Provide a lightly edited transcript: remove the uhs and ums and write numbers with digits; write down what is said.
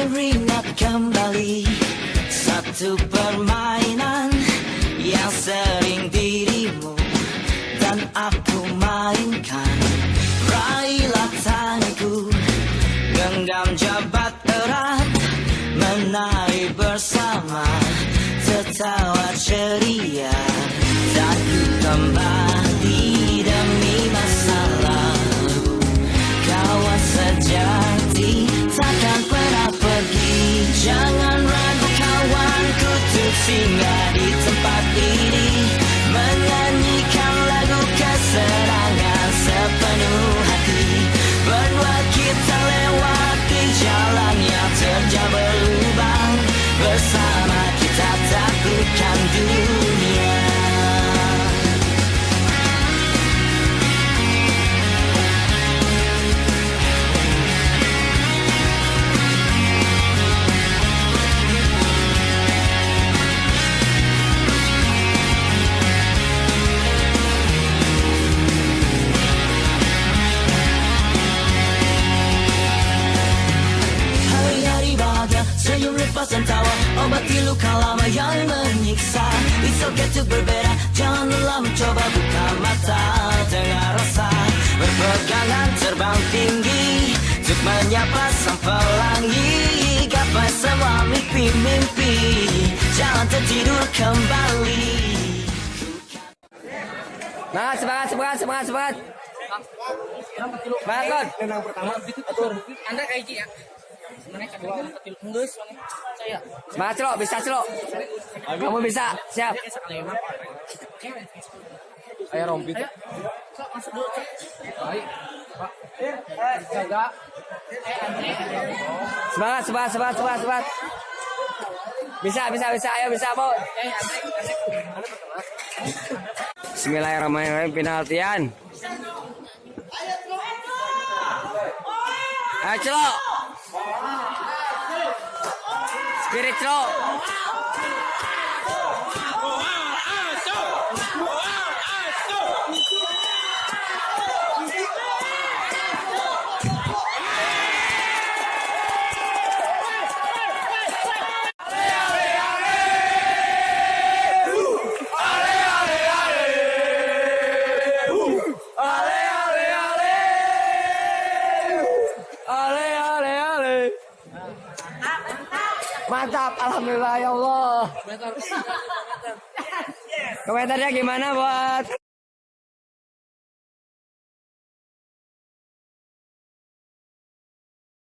teringat kembali satu permainan yang sering dirimu dan aku mainkan. Raihlah tanganku, genggam jabat erat, menari bersama, tertawa ceria. Dan ku kembali demi masa lalu. Kawan sejati takkan pernah pergi. Jangan ragu kawanku untuk singgah di tempat ini, menyanyikan lagu kesenangan sepenuh hati. Berdua kita lewati jalan yang terjal berlubang, bersama kita taklukkan dunia. Senyum lepas dan tawa, obati luka lama yang menyiksa. It's okay to berbeda, jangan lelah mencoba, buka mata, dengar rasa. Berpegangan terbang tinggi, untuk menyapa sang pelangi. Gapai semua mimpi-mimpi, jangan tertidur kembali. Nah, semangat. Semangat, Tenang pertama, atur. Anda kayak gini ya. Sebenarnya kedua enggak saya. Semangat, Celo, bisa, Celo. Kamu bisa, siap. Ayo rompit. Masuk dulu. Baik. Jaga. Semangat. Bisa. Ayo bisa, Bu. Bismillahirrahmanirrahim, penaltian. Ayo, Celo. Spirit, Celo. Mantap, alhamdulillah ya Allah. Komentarnya gimana buat